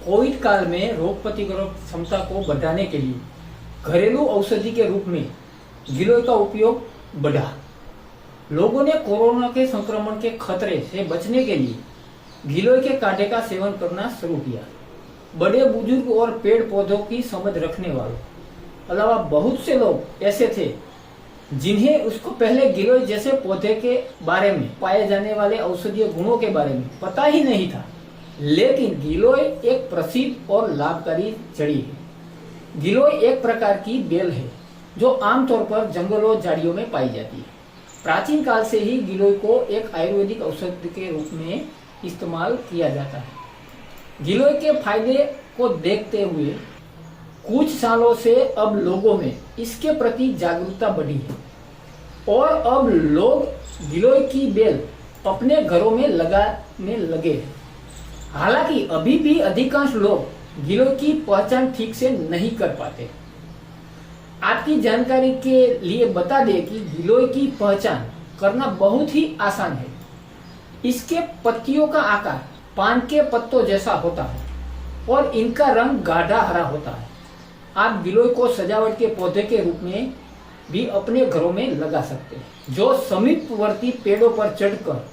Covid काल में रोग प्रतिरोधक क्षमता को बढ़ाने के लिए घरेलू औषधि के रूप में गिलोय का उपयोग बढ़ा। लोगों ने कोरोना के संक्रमण के खतरे से बचने के लिए गिलोय के काढ़े का सेवन करना शुरू किया। बड़े बुजुर्ग और पेड़ पौधों की समझ रखने वालों अलावा बहुत से लोग ऐसे थे जिन्हें उसको पहले गिलोय जैसे पौधे के बारे में, पाए जाने वाले औषधीय गुणों के बारे में पता ही नहीं था। लेकिन गिलोय एक प्रसिद्ध और लाभकारी जड़ी है। गिलोय एक प्रकार की बेल है जो आमतौर पर जंगलों झाड़ियों में पाई जाती है। प्राचीन काल से ही गिलोय को एक आयुर्वेदिक औषधि के रूप में इस्तेमाल किया जाता है। गिलोय के फायदे को देखते हुए कुछ सालों से अब लोगों में इसके प्रति जागरूकता बढ़ी है और अब लोग गिलोय की बेल अपने घरों में लगाने लगे हैं। हालांकि अभी भी अधिकांश लोग गिलोय की पहचान ठीक से नहीं कर पाते। आपकी जानकारी के लिए बता दें कि गिलोय की पहचान करना बहुत ही आसान है। इसके पत्तियों का आकार पान के पत्तों जैसा होता है और इनका रंग गाढ़ा हरा होता है। आप गिलोय को सजावट के पौधे के रूप में भी अपने घरों में लगा सकते हैं, जो समीपवर्ती पेड़ों पर चढ़कर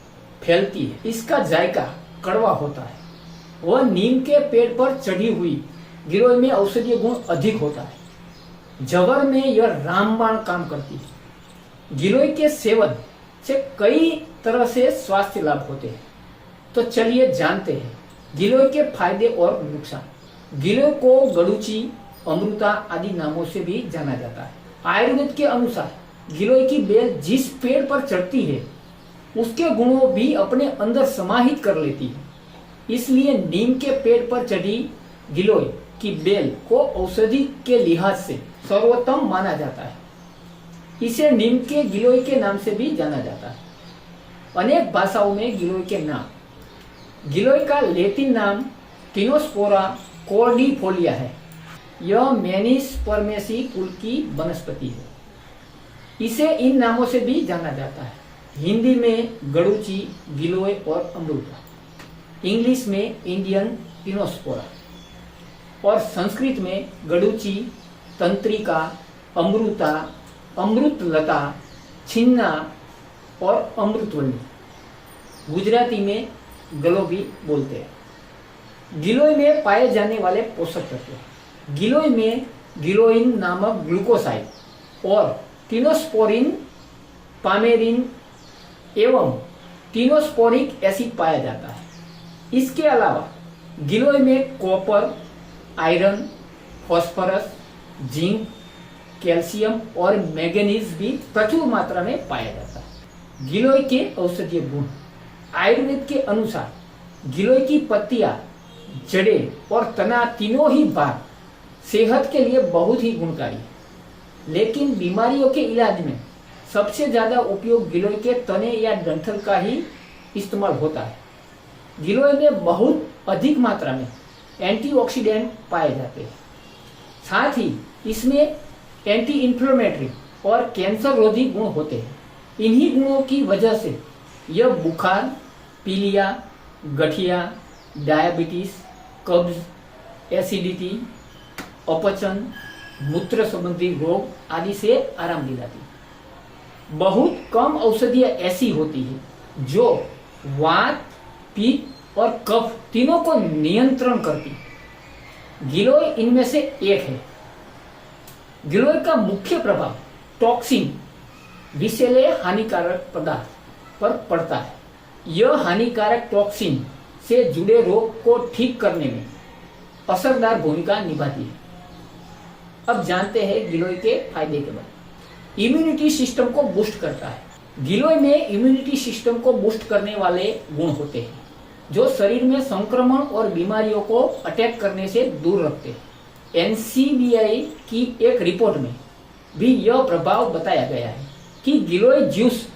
फैलती है। इसका जायका कड़वा होता है। वह नीम के पेड़ पर चढ़ी हुई गिलोय में औषधीय गुण अधिक होता है। जवर में यह रामबाण काम करती है। गिलोय के सेवन से कई तरह से स्वास्थ्य लाभ होते हैं। तो चलिए जानते हैं गिलोय के फायदे और नुकसान। गिलोय को गड़ूची, अमृता आदि नामों से भी जाना जाता है। आयुर्वेद के अनुसार गिलोय की बेल जिस पेड़ पर चढ़ती है उसके गुणों भी अपने अंदर समाहित कर लेती है। इसलिए नीम के पेड़ पर चढ़ी गिलोय की बेल को औषधि के लिहाज से सर्वोत्तम माना जाता है। इसे नीम के गिलोय के नाम से भी जाना जाता है। अनेक भाषाओं में गिलोय के नाम। गिलोय का लैटिन नाम टिनोस्पोरा कॉर्डिफोलिया है। यह मेनिस्पर्मेसी कुल की वनस्पति है। इसे इन नामों से भी जाना जाता है। हिंदी में गड़ूची, गिलोय और अमृता, इंग्लिश में इंडियन टिनोस्पोरा और संस्कृत में गड़ूची, तंत्रिका, अमृता, अमृतलता, छिन्ना और अमृतवल्ली। गुजराती में गलोबी बोलते हैं। गिलोय में पाए जाने वाले पोषक तत्व। गिलोय में गिलोइन नामक ग्लूकोसाइड और टिनोस्पोरिन, पामेरिन एवं टिनोस्पोरिक एसिड पाया जाता है। इसके अलावा गिलोय में copper, iron, phosphorus, zinc, calcium और मैंगनीज भी प्रचुर मात्रा में पाया जाता है। गिलोय के औषधीय गुण। आयुर्वेद के अनुसार गिलोय की पत्तियां, जड़ें और तना तीनों ही भाग सेहत के लिए बहुत ही गुणकारी है। लेकिन बीमारियों के इलाज में सबसे ज्यादा उपयोग गिलोय के तने या डंठल का ही इस्तेमाल होता है। गिलोय में बहुत अधिक मात्रा में एंटीऑक्सीडेंट पाए जाते हैं। साथ ही इसमें एंटी इंफ्लेमेटरी और कैंसर रोधी गुण होते हैं। इन्हीं गुणों की वजह से यह बुखार, पीलिया, गठिया, डायबिटीज, कब्ज, एसिडिटी, अपचन, मूत्र संबंधी रोग आदि से आराम दिलाती है। बहुत कम औषधियां ऐसी होती है जो वात, पित्त और कफ तीनों को नियंत्रण करती है। गिलोय इनमें से एक है। गिलोय का मुख्य प्रभाव टॉक्सिन, विषैले हानिकारक पदार्थ पर पड़ता है। यह हानिकारक टॉक्सिन से जुड़े रोग को ठीक करने में असरदार भूमिका निभाती है। अब जानते हैं गिलोय के फायदे के बारे में। इम्यूनिटी सिस्टम को बूस्ट करता है। गिलोय में इम्यूनिटी सिस्टम को बूस्ट करने वाले गुण होते हैं जो शरीर में संक्रमण और बीमारियों को अटैक करने से दूर रखते हैं। NCBI की एक रिपोर्ट में भी यह प्रभाव बताया गया है कि गिलोय जूस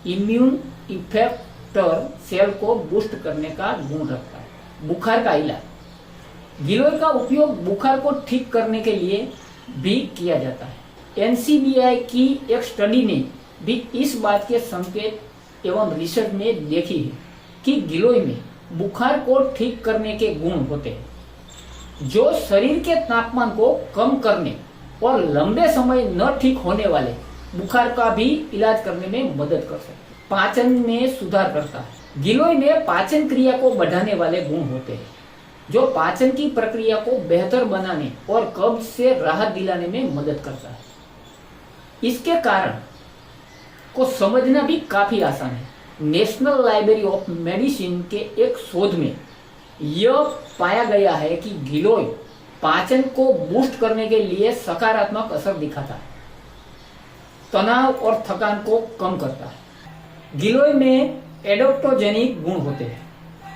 इम्यून इफेक्टर सेल को बूस्ट करने का गुण रखता है। बुखार का इलाज। गिलोय का उपयोग बुखार को ठीक करने के लिए भी किया जाता है। NCBI की एक स्टडी ने भी इस बात के संकेत एवं रिसर्च में देखी है कि गिलोय में बुखार को ठीक करने के गुण होते हैं। जो शरीर के तापमान को कम करने और लंबे समय न ठीक होने वाले बुखार का भी इलाज करने में मदद कर सकते हैं। पाचन में सुधार करता है। गिलोय में पाचन क्रिया को बढ़ाने वाले गुण होते हैं जो पाचन की प्रक्रिया को बेहतर बनाने और कब्ज से राहत दिलाने में मदद करता है। इसके कारण को समझना भी काफी आसान है। नेशनल लाइब्रेरी ऑफ मेडिसिन के एक शोध में यह पाया गया है कि गिलोय पाचन को बूस्ट करने के लिए सकारात्मक असर दिखाता है, तनाव और थकान को कम करता है। गिलोय में एडोप्टोजेनिक गुण होते हैं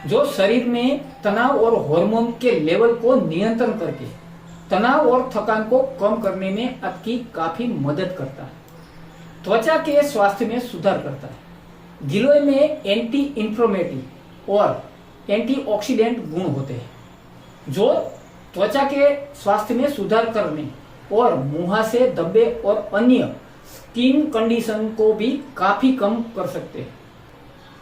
जो शरीर में तनाव और हार्मोन के लेवल को नियंत्रण करके तनाव और थकान को कम करने में आपकी काफी मदद करता है। त्वचा के स्वास्थ्य में सुधार करता है। गिलोय में एंटी इंफ्लेमेटरी और एंटीऑक्सीडेंट गुण होते हैं जो त्वचा के स्वास्थ्य में सुधार करने और मुहासे, धब्बे और अन्य स्किन कंडीशन को भी काफी कम कर सकते हैं।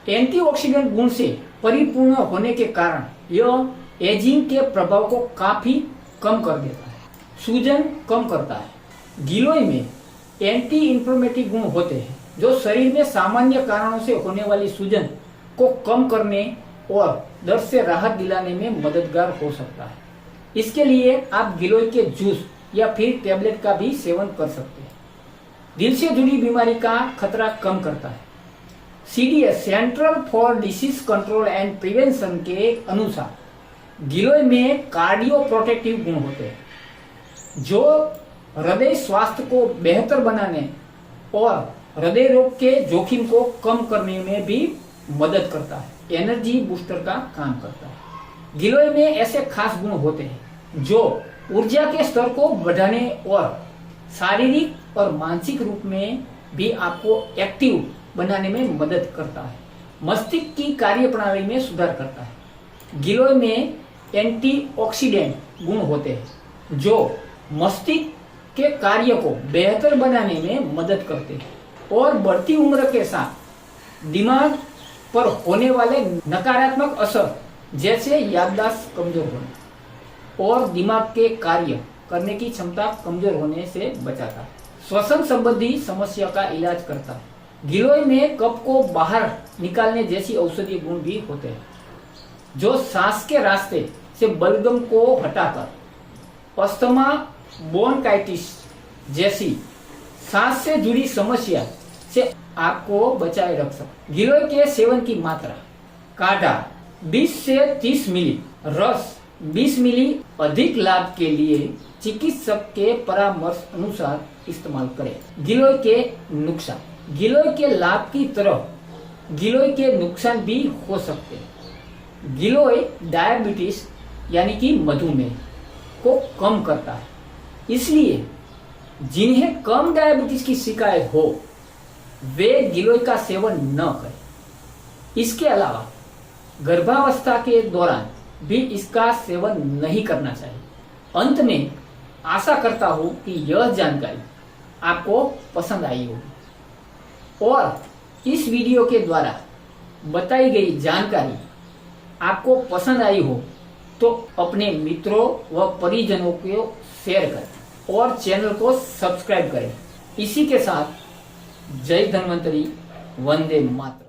एंटीऑक्सीडेंट गुण से परिपूर्ण होने के कारण यह एजिंग के प्रभाव को काफी कम कर देता है, सूजन कम करता है। गिलोय में एंटी इंफ्लेमेटरी गुण होते हैं जो शरीर में सामान्य कारणों से होने वाली सूजन को कम करने और दर्द से राहत दिलाने में मददगार हो सकता है। इसके लिए आप गिलोय के जूस या फिर टेबलेट का भी सेवन कर सकते हैं। दिल से जुड़ी बीमारी का खतरा कम करता है। CDC central for disease control and prevention के अनुसार गिलोय में कार्डियो प्रोटेक्टिव गुण होते हैं जो हृदय स्वास्थ्य को बेहतर बनाने और हृदय रोग के जोखिम को कम करने में भी मदद करता है। एनर्जी बूस्टर का काम करता है। गिलोय में ऐसे खास गुण होते हैं जो ऊर्जा के स्तर को बढ़ाने और शारीरिक और मानसिक रूप में भी आपको एक्टिव बनाने में मदद करता है। मस्तिष्क की कार्यप्रणाली में सुधार करता है। गिलोय में एंटीऑक्सीडेंट गुण होते हैं जो मस्तिष्क के कार्य को बेहतर बनाने में मदद करते हैं और बढ़ती उम्र के साथ दिमाग पर होने वाले नकारात्मक असर जैसे याददाश्त कमजोर होने और दिमाग के कार्य करने की क्षमता कमजोर होने से बचाता है। श्वसन संबंधी समस्या का इलाज करता है। गिलोय में कफ को बाहर निकालने जैसी औषधीय गुण भी होते हैं जो सांस के रास्ते से बलगम को हटाकर अस्थमा, ब्रोंकाइटिस जैसी सांस से जुड़ी समस्या से आपको बचाए रख सकते। गिलोय के सेवन की मात्रा: काढ़ा 20 से 30 मिली, रस 20 मिली। अधिक लाभ के लिए चिकित्सक के परामर्श अनुसार इस्तेमाल करें। गिलोय के नुकसान: गिलोय के लाभ की तरह गिलोय के नुकसान भी हो सकते हैं। गिलोय डायबिटीज यानी कि मधुमेह को कम करता है, इसलिए जिन्हें कम डायबिटीज की शिकायत हो वे गिलोय का सेवन न करें। इसके अलावा गर्भावस्था के दौरान भी इसका सेवन नहीं करना चाहिए। अंत में आशा करता हूं कि यह जानकारी आपको पसंद आई होगी और इस वीडियो के द्वारा बताई गई जानकारी आपको पसंद आई हो तो अपने मित्रों व परिजनों को शेयर करें और चैनल को सब्सक्राइब करें। इसी के साथ जय धन्वंतरी, वंदे मातरम।